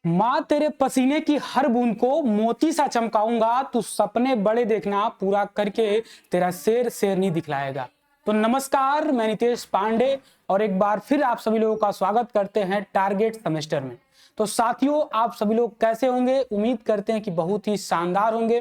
माँ तेरे पसीने की हर बूंद को मोती सा चमकाऊंगा, तू सपने बड़े देखना, पूरा करके तेरा शेर शेरनी दिखलाएगा। तो नमस्कार, मैं नितेश पांडे और एक बार फिर आप सभी लोगों का स्वागत करते हैं टारगेट सेमेस्टर में। तो साथियों, आप सभी लोग कैसे होंगे? उम्मीद करते हैं कि बहुत ही शानदार होंगे।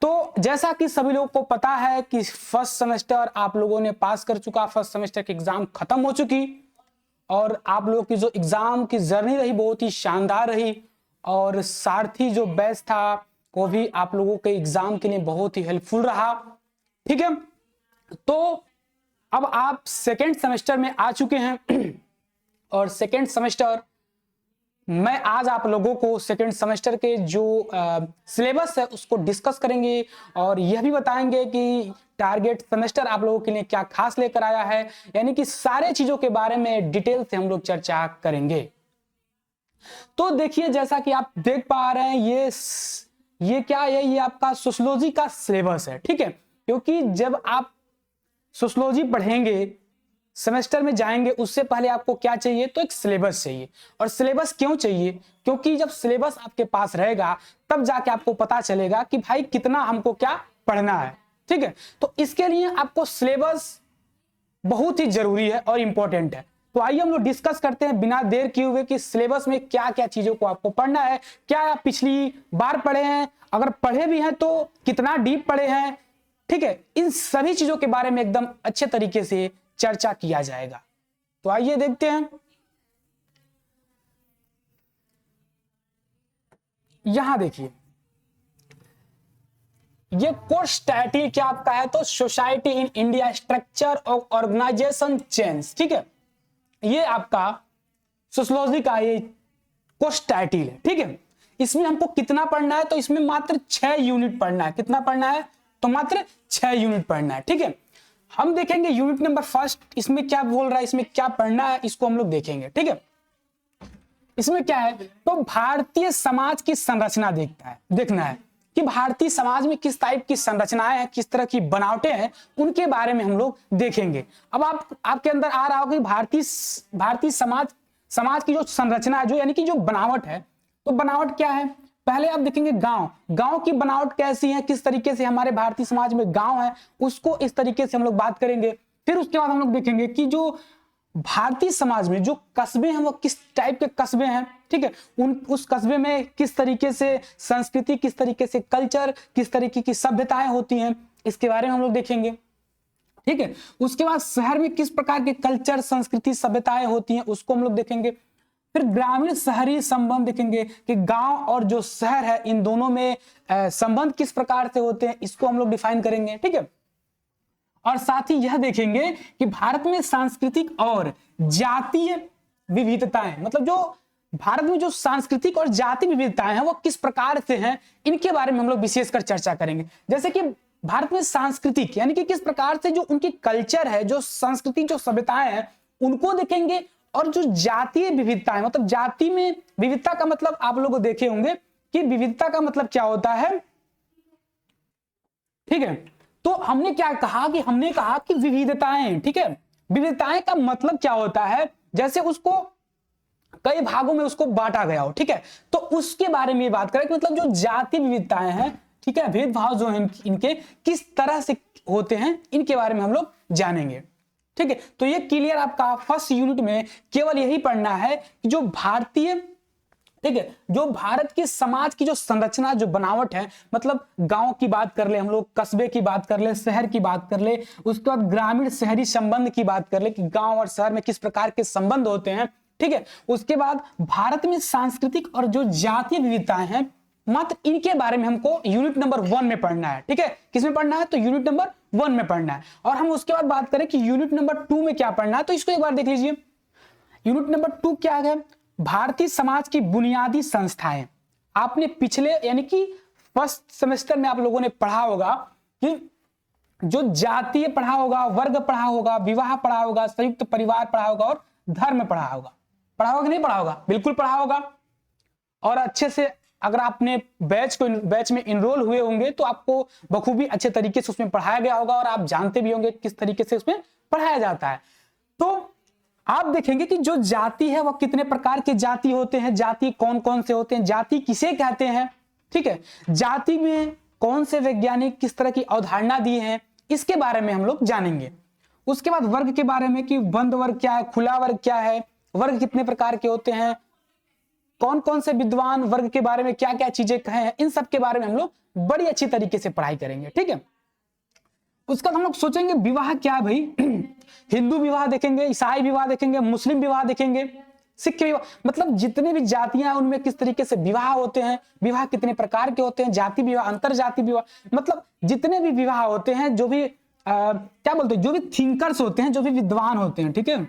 तो जैसा कि सभी लोगों को पता है कि फर्स्ट सेमेस्टर आप लोगों ने पास कर चुका, फर्स्ट सेमेस्टर की एग्जाम खत्म हो चुकी और आप लोगों की जो एग्जाम की जर्नी रही बहुत ही शानदार रही और सारथी जो बैच था वो भी आप लोगों के एग्जाम के लिए बहुत ही हेल्पफुल रहा। ठीक है, तो अब आप सेकेंड सेमेस्टर में आ चुके हैं और सेकेंड सेमेस्टर मैं आज आप लोगों को सेकेंड सेमेस्टर के जो सिलेबस है उसको डिस्कस करेंगे और यह भी बताएंगे कि टारगेट सेमेस्टर आप लोगों के लिए क्या खास लेकर आया है, यानी कि सारे चीजों के बारे में डिटेल से हम लोग चर्चा करेंगे। तो देखिए, जैसा कि आप देख पा रहे हैं ये क्या है, ये आपका सोशियोलॉजी का सिलेबस है। ठीक है, क्योंकि जब आप सोशियोलॉजी पढ़ेंगे, सेमेस्टर में जाएंगे, उससे पहले आपको क्या चाहिए? तो एक सिलेबस चाहिए। और सिलेबस क्यों चाहिए? क्योंकि जब सिलेबस आपके पास रहेगा तब जाके आपको पता चलेगा कि भाई कितना हमको क्या पढ़ना है। ठीक है, तो इसके लिए आपको सिलेबस बहुत ही जरूरी है और इंपॉर्टेंट है। तो आइए हम लोग डिस्कस करते हैं बिना देर किए हुए कि सिलेबस में क्या क्या चीजों को आपको पढ़ना है, क्या आप पिछली बार पढ़े हैं, अगर पढ़े भी हैं तो कितना डीप पढ़े हैं। ठीक है, इन सभी चीजों के बारे में एकदम अच्छे तरीके से चर्चा किया जाएगा। तो आइए देखते हैं। यहां देखिए, ये कोर्स टाइटल क्या आपका है? तो society in India, structure of organisation change. ठीक है, ये आपका सोशियोलॉजी का ये कोर्स टाइटल है। ठीक है, इसमें हमको कितना पढ़ना है? तो इसमें मात्र 6 यूनिट पढ़ना है। कितना पढ़ना है? तो मात्र 6 यूनिट पढ़ना है। ठीक है, हम देखेंगे यूनिट नंबर फर्स्ट, इसमें क्या बोल रहा है, इसमें क्या पढ़ना है, इसको हम लोग देखेंगे। ठीक है, इसमें क्या है? तो भारतीय समाज की संरचना देखना है कि भारतीय समाज में किस टाइप की संरचनाएं हैं, किस तरह की बनावटें हैं, उनके बारे में हम लोग देखेंगे। अब आपके अंदर आ रहा होगा कि भारतीय समाज की जो संरचना है, जो यानी कि जो बनावट है, तो बनावट क्या है? पहले आप देखेंगे गांव की बनावट कैसी है, किस तरीके से हमारे भारतीय समाज में गांव है, उसको इस तरीके से हम लोग बात करेंगे। फिर उसके बाद हम लोग देखेंगे कि जो भारतीय समाज में जो कस्बे हैं वो किस टाइप के कस्बे हैं। ठीक है, उस कस्बे में किस तरीके से संस्कृति, किस तरीके से कल्चर, किस तरीके की सभ्यताएं होती हैं, इसके बारे में हम लोग देखेंगे। ठीक है, उसके बाद शहर में किस प्रकार के कल्चर, संस्कृति, सभ्यताएं होती हैं, उसको हम लोग देखेंगे। फिर ग्रामीण शहरी संबंध देखेंगे कि गांव और जो शहर है इन दोनों में संबंध किस प्रकार से होते हैं, इसको हम लोग डिफाइन करेंगे। ठीक है, और साथ ही यह देखेंगे कि भारत में सांस्कृतिक और जातीय विविधताएं, मतलब जो भारत में जो सांस्कृतिक और जातीय विविधताएं हैं वो किस प्रकार से हैं, इनके बारे में हम लोग विशेषकर चर्चा करेंगे। जैसे कि भारत में सांस्कृतिक यानी कि किस प्रकार से जो उनकी कल्चर है, जो संस्कृति, जो सभ्यताएं हैं, उनको देखेंगे। और जो जातीय विविधताएं, मतलब जाति में विविधता का मतलब आप लोग देखे होंगे कि विविधता का मतलब क्या होता है। ठीक है, तो हमने क्या कहा कि हमने कहा कि विविधताएं, ठीक है, विविधताएं का मतलब क्या होता है? जैसे उसको कई भागों में उसको बांटा गया हो। ठीक है, तो उसके बारे में बात करें कि मतलब जो जातीय विविधताएं हैं, ठीक है, भेदभाव जो है इनके किस तरह से होते हैं, इनके बारे में हम लोग जानेंगे। ठीक है, तो ये क्लियर आपका फर्स्ट यूनिट में केवल यही पढ़ना है कि जो भारतीय, ठीक है, जो भारत के समाज की जो संरचना, जो बनावट है, मतलब गांव की बात कर ले हम लोग, कस्बे की बात कर ले, शहर की बात कर ले, उसके बाद ग्रामीण शहरी संबंध की बात कर ले कि गांव और शहर में किस प्रकार के संबंध होते हैं। ठीक है, उसके बाद भारत में सांस्कृतिक और जो जातीय विविधताएं हैं, मात्र इनके बारे में हमको यूनिट नंबर 1 में पढ़ना है। ठीक है, किसमें पढ़ना है? तो यूनिट नंबर 1 में पढ़ना है। और हम उसके बाद बात करें कि यूनिट नंबर 2 में क्या पढ़ना है, तो इसको एक बार देख लीजिए। यूनिट नंबर 2 क्या है? भारतीय समाज की बुनियादी संस्थाएं। आपने पिछले यानी कि फर्स्ट सेमेस्टर में आप लोगों ने पढ़ा होगा कि जो जातीय पढ़ा होगा, वर्ग पढ़ा होगा, विवाह पढ़ा होगा, संयुक्त परिवार पढ़ा होगा और धर्म पढ़ा होगा। पढ़ा होगा कि नहीं पढ़ा होगा? बिल्कुल पढ़ा होगा। और अच्छे से अगर आपने बैच में इनरोल हुए होंगे तो आपको बखूबी अच्छे तरीके से उसमें पढ़ाया गया होगा और आप जानते भी होंगे किस तरीके से उसमें पढ़ाया जाता है। तो आप देखेंगे कि जो जाति है वह कितने प्रकार के जाति होते हैं, जाति कौन कौन से होते हैं, जाति किसे कहते हैं, ठीक है, जाति में कौन से वैज्ञानिक किस तरह की अवधारणा दी है, इसके बारे में हम लोग जानेंगे। उसके बाद वर्ग के बारे में कि बंद वर्ग क्या है, खुला वर्ग क्या है, वर्ग कितने प्रकार के होते हैं, कौन कौन से विद्वान वर्ग के बारे में क्या क्या चीजें कहे हैं, इन सब के बारे में हम लोग बड़ी अच्छी तरीके से पढ़ाई करेंगे, ठीक है। उसका हम लोग सोचेंगे विवाह क्या है भाई हिंदू विवाह देखेंगे, ईसाई विवाह देखेंगे, मुस्लिम विवाह देखेंगे, सिख विवाह, मतलब जितने भी जातियां हैं उनमें किस तरीके से विवाह होते हैं, विवाह कितने प्रकार के होते हैं, जाति विवाह, अंतर जाति विवाह, मतलब जितने भी विवाह होते हैं, जो भी क्या बोलते हैं, जो भी थिंकर्स होते हैं, जो भी विद्वान होते हैं, ठीक है,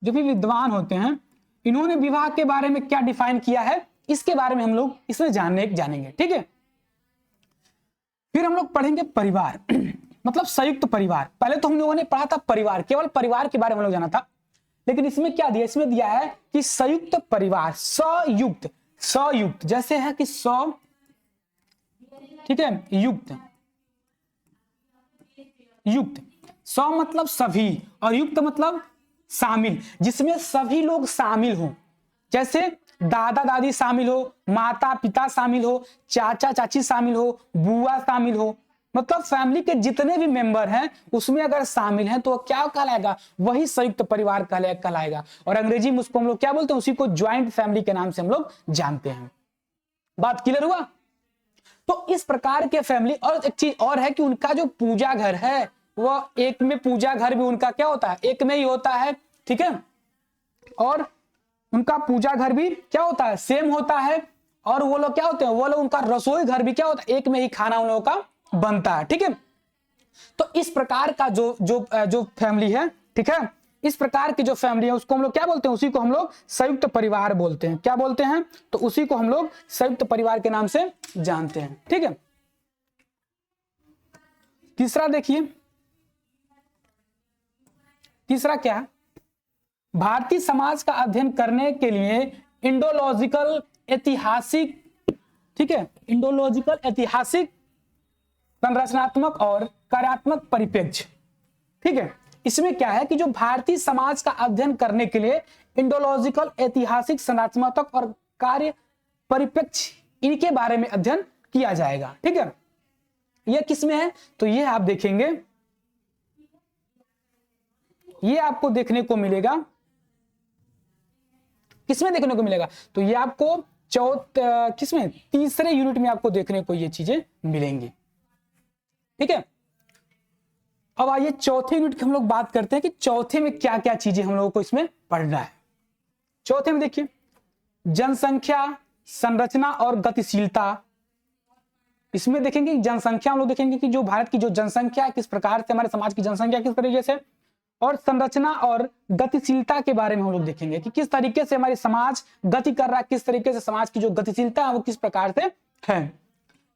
जो भी विद्वान होते हैं, इन्होंने विवाह के बारे में क्या डिफाइन किया है, इसके बारे में हम लोग इसमें जानेंगे, ठीक है। फिर हम लोग पढ़ेंगे परिवार मतलब संयुक्त परिवार। पहले तो हम लोगों ने पढ़ा था परिवार, केवल परिवार के बारे में हम लोग जाना था, लेकिन इसमें क्या दिया, इसमें दिया है कि संयुक्त परिवार, संयुक्त, संयुक्त जैसे है कि सौ, ठीक है, युक्त, युक्त, सौ मतलब सभी और युक्त मतलब शामिल, जिसमें सभी लोग शामिल हो, जैसे दादा दादी शामिल हो, माता पिता शामिल हो, चाचा चाची शामिल हो, बुआ शामिल हो, मतलब फैमिली के जितने भी मेंबर हैं उसमें अगर शामिल हैं तो क्या कहलाएगा, वही संयुक्त परिवार कहलाएगा। और अंग्रेजी में उसको हम लोग क्या बोलते हैं, उसी को ज्वाइंट फैमिली के नाम से हम लोग जानते हैं। बात क्लियर हुआ। तो इस प्रकार के फैमिली, और एक चीज और है कि उनका जो पूजा घर है वह एक में, पूजा घर भी उनका क्या होता है, एक में ही होता है, ठीक है, और उनका पूजा घर भी क्या होता है, सेम होता है, और वो लोग क्या होते हैं, वो लोग उनका रसोई घर भी क्या होता है, एक में ही खाना उन लोगों का बनता है, ठीक है। तो इस प्रकार का जो फैमिली है, ठीक है, इस प्रकार की जो फैमिली है उसको हम लोग क्या बोलते हैं, उसी को हम लोग संयुक्त परिवार बोलते हैं। क्या बोलते हैं, तो उसी को हम लोग संयुक्त परिवार के नाम से जानते हैं, ठीक है। तीसरा देखिए, तीसरा क्या है, भारतीय समाज का अध्ययन करने के लिए इंडोलॉजिकल ऐतिहासिक, ठीक है, इंडोलॉजिकल ऐतिहासिक, संरचनात्मक और कार्यात्मक परिप्रेक्ष्य, ठीक है। इसमें क्या है कि जो भारतीय समाज का अध्ययन करने के लिए इंडोलॉजिकल ऐतिहासिक, संरचनात्मक और कार्य परिप्रेक्ष्य, इनके बारे में अध्ययन किया जाएगा, ठीक है। यह किसमें है, तो यह आप देखेंगे, ये आपको देखने को मिलेगा, किसमें देखने को मिलेगा, तो ये आपको किसमें, तीसरे यूनिट में आपको देखने को ये चीजें मिलेंगी, ठीक है। अब आइए चौथे यूनिट की हम लोग बात करते हैं कि चौथे में क्या क्या चीजें हम लोगों को इसमें पढ़ना है। चौथे में देखिए, जनसंख्या, संरचना और गतिशीलता। इसमें देखेंगे जनसंख्या, हम लोग देखेंगे कि जो भारत की जो जनसंख्या है किस प्रकार से, हमारे समाज की जनसंख्या किस तरीके से, और संरचना और गतिशीलता के बारे में हम लोग देखेंगे कि किस तरीके से हमारी समाज गति कर रहा है, किस तरीके से समाज की जो गतिशीलता है वो किस प्रकार से है।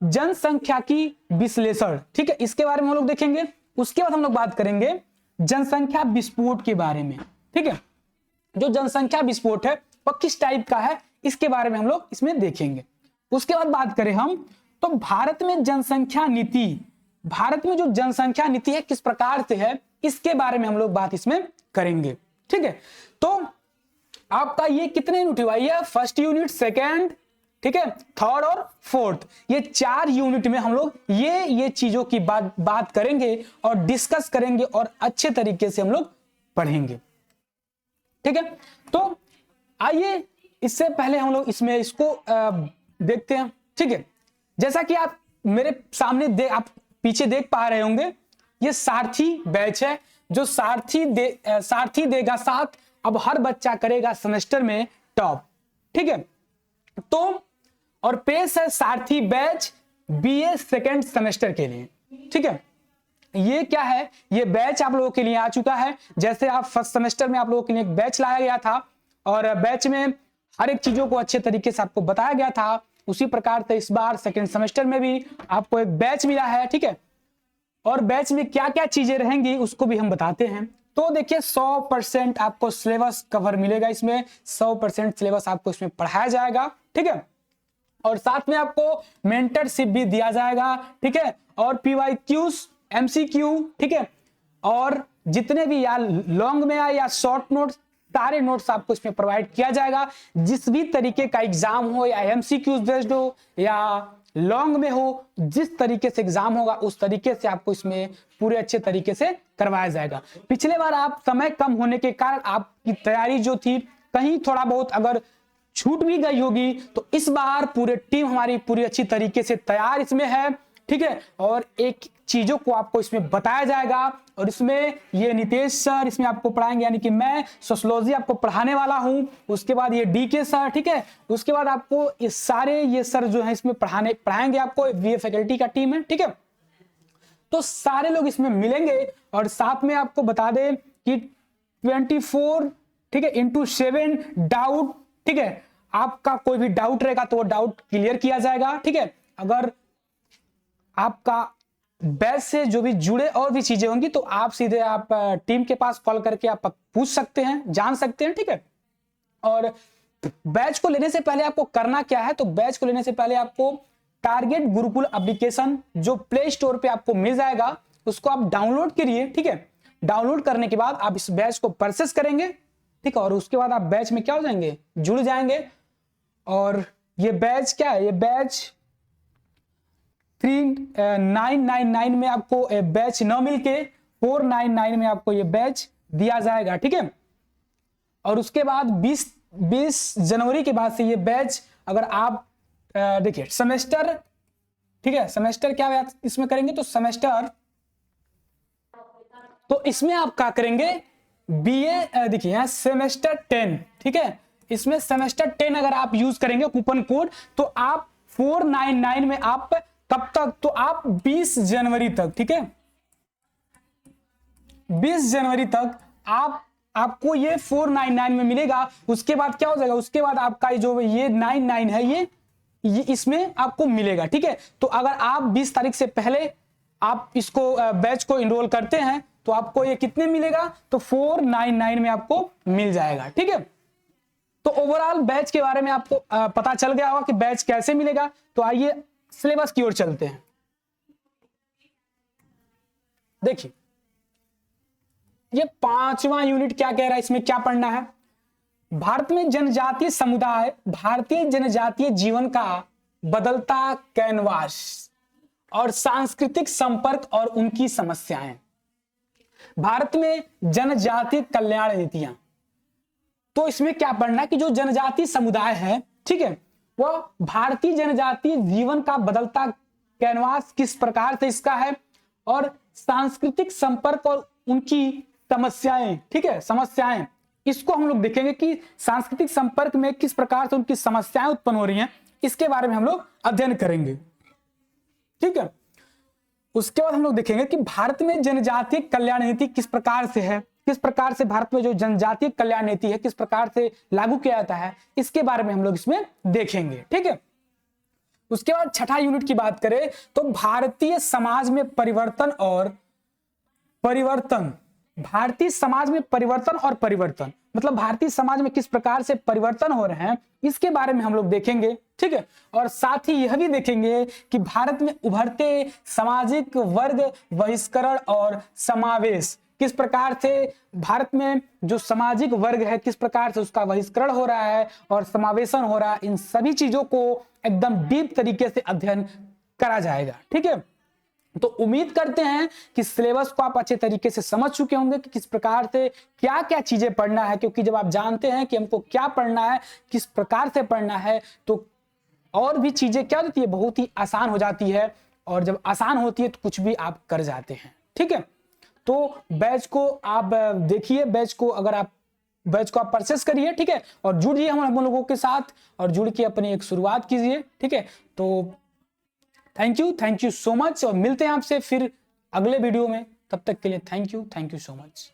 जनसंख्या की विश्लेषण, ठीक है, इसके बारे में हम लोग देखेंगे। उसके बाद हम लोग बात करेंगे जनसंख्या विस्फोट के बारे में, ठीक है, जो जनसंख्या विस्फोट है वह किस टाइप का है, इसके बारे में हम लोग इसमें देखेंगे। उसके बाद बात करें हम, तो भारत में जनसंख्या नीति, भारत में जो जनसंख्या नीति है किस प्रकार से है, इसके बारे में हम लोग बात इसमें करेंगे, ठीक है। तो आपका ये कितने यूनिट हुआ, ये फर्स्ट यूनिट, सेकेंड, ठीक है, थर्ड और फोर्थ, ये 4 यूनिट में हम लोग ये चीजों की बात करेंगे और डिस्कस करेंगे और अच्छे तरीके से हम लोग पढ़ेंगे, ठीक है। तो आइए इससे पहले हम लोग इसमें इसको देखते हैं, ठीक है। जैसा कि आप मेरे सामने आप पीछे देख पा रहे होंगे, ये सारथी बैच है, जो सारथी देगा साथ, अब हर बच्चा करेगा सेमेस्टर में टॉप, ठीक है। तो और पेश है सारथी बैच बीए सेकेंड सेमेस्टर के लिए, ठीक है। ये क्या है, ये बैच आप लोगों के लिए आ चुका है। जैसे आप फर्स्ट सेमेस्टर में आप लोगों के लिए एक बैच लाया गया था और बैच में हर एक चीजों को अच्छे तरीके से आपको बताया गया था, उसी प्रकार से इस बार सेकेंड सेमेस्टर में भी आपको एक बैच मिला है, ठीक है। और बैच में क्या क्या चीजें रहेंगी उसको भी हम बताते हैं। तो देखिए 100% आपको सिलेबस कवर मिलेगा, इसमें 100% सिलेबस आपको इसमें पढ़ाया जाएगा, ठीक है। और साथ में आपको मेंटरशिप भी दिया जाएगा, ठीक है, और PYQs, MCQ, ठीक है, और जितने भी या लॉन्ग में आए या शॉर्ट नोट्स, सारे नोट्स आपको इसमें प्रोवाइड किया जाएगा। जिस भी तरीके का एग्जाम हो, या एमसीक्यूज बेस्ड हो या लॉन्ग में हो, जिस तरीके से एग्जाम होगा उस तरीके से आपको इसमें पूरे अच्छे तरीके से करवाया जाएगा। पिछले बार आप समय कम होने के कारण आपकी तैयारी जो थी कहीं थोड़ा बहुत अगर छूट भी गई होगी, तो इस बार पूरे टीम हमारी पूरी अच्छी तरीके से तैयार इसमें है, ठीक है। और एक चीजों को आपको इसमें बताया जाएगा, और इसमें ये नितेश सर इसमें आपको पढ़ाएंगे, यानी कि मैं सोशियोलॉजी आपको पढ़ाने वाला हूं। उसके बाद ये डीके सर, ठीक है। उसके बाद आपको ये सारे ये सर जो है इसमें पढ़ाएंगे आपको, ये फैकल्टी का टीम है, ठीक है। तो सारे लोग इसमें मिलेंगे, और साथ में आपको बता दें कि 24, ठीक है, इंटू 7 डाउट, ठीक है। आपका कोई भी डाउट रहेगा तो वो डाउट क्लियर किया जाएगा, ठीक है। अगर आपका बैच से जो भी जुड़े और भी चीजें होंगी तो आप सीधे आप टीम के पास कॉल करके आप पूछ सकते हैं, जान सकते हैं, ठीक है। और बैच को लेने से पहले आपको करना क्या है, तो बैच को लेने से पहले आपको टारगेट गुरुकुल एप्लीकेशन जो प्ले स्टोर पे आपको मिल जाएगा, उसको आप डाउनलोड करिए, ठीक है। डाउनलोड करने के बाद आप इस बैच को परचेस करेंगे, ठीक है। और उसके बाद आप बैच में क्या हो जाएंगे, जुड़ जाएंगे। और ये बैच क्या है, ये बैच 3999 में आपको बैच न मिलके 499 में आपको ये बैच दिया जाएगा, ठीक है। और उसके बाद 20 जनवरी के बाद से ये बैच अगर आप देखिए सेमेस्टर, ठीक है, सेमेस्टर क्या इसमें करेंगे, तो सेमेस्टर, तो इसमें आप क्या करेंगे, बीए, देखिए यहाँ सेमेस्टर 10, ठीक है। इसमें सेमेस्टर 10 अगर आप यूज करेंगे कूपन कोड, तो आप 499 में आप कब तक, तो आप 20 जनवरी तक, ठीक है, 20 जनवरी तक आपको ये 499 में मिलेगा। उसके बाद क्या हो जाएगा, उसके बाद आपका जो ये 99 है ये इसमें आपको मिलेगा, ठीक है। तो अगर आप 20 तारीख से पहले आप इसको बैच को इनरोल करते हैं तो आपको ये कितने मिलेगा, तो 499 में आपको मिल जाएगा, ठीक है। तो ओवरऑल बैच के बारे में आपको पता चल गया होगा कि बैच कैसे मिलेगा। तो आइए सिलेबस की ओर चलते हैं। देखिए ये 5वां यूनिट क्या कह रहा है, इसमें क्या पढ़ना है, भारत में जनजातीय समुदाय, भारतीय जनजातीय जीवन का बदलता कैनवास और सांस्कृतिक संपर्क और उनकी समस्याएं। भारत में जनजातीय कल्याण नीतियां, तो इसमें क्या पढ़ना है कि जो जनजातीय समुदाय है, ठीक है, वह भारतीय जनजातीय जीवन का बदलता कैनवास किस प्रकार से इसका है, और सांस्कृतिक संपर्क और उनकी समस्याएं, ठीक है, समस्याएं, इसको हम लोग देखेंगे कि सांस्कृतिक संपर्क में किस प्रकार से उनकी समस्याएं उत्पन्न हो रही हैं, इसके बारे में हम लोग अध्ययन करेंगे, ठीक है। उसके बाद हम लोग देखेंगे कि भारत में जनजातीय कल्याण नीति किस प्रकार से है, किस प्रकार से भारत में जो जनजातीय कल्याण नीति है किस प्रकार से लागू किया जाता है, इसके बारे में हम लोग इसमें देखेंगे, ठीक है। उसके बाद छठा यूनिट की बात करें तो भारतीय समाज में परिवर्तन और परिवर्तन, भारतीय समाज में परिवर्तन और परिवर्तन, मतलब भारतीय समाज में किस प्रकार से परिवर्तन हो रहे हैं इसके बारे में हम लोग देखेंगे, ठीक है। और साथ ही यह भी देखेंगे कि भारत में उभरते सामाजिक वर्ग बहिष्करण और समावेश, किस प्रकार से भारत में जो सामाजिक वर्ग है किस प्रकार से उसका बहिष्करण हो रहा है और समावेशन हो रहा है, इन सभी चीजों को एकदम डीप तरीके से अध्ययन करा जाएगा, ठीक है। तो उम्मीद करते हैं कि सिलेबस को आप अच्छे तरीके से समझ चुके होंगे कि किस प्रकार से क्या क्या चीजें पढ़ना है, क्योंकि जब आप जानते हैं कि हमको क्या पढ़ना है, किस प्रकार से पढ़ना है, तो और भी चीजें क्या होती है, बहुत ही आसान हो जाती है, और जब आसान होती है तो कुछ भी आप कर जाते हैं, ठीक है। तो बैच को आप देखिए, बैच को आप परचेस करिए, ठीक है, और जुड़िए हम लोगों के साथ और जुड़ के अपनी एक शुरुआत कीजिए, ठीक है। तो थैंक यू सो मच, और मिलते हैं आपसे फिर अगले वीडियो में। तब तक के लिए थैंक यू सो मच।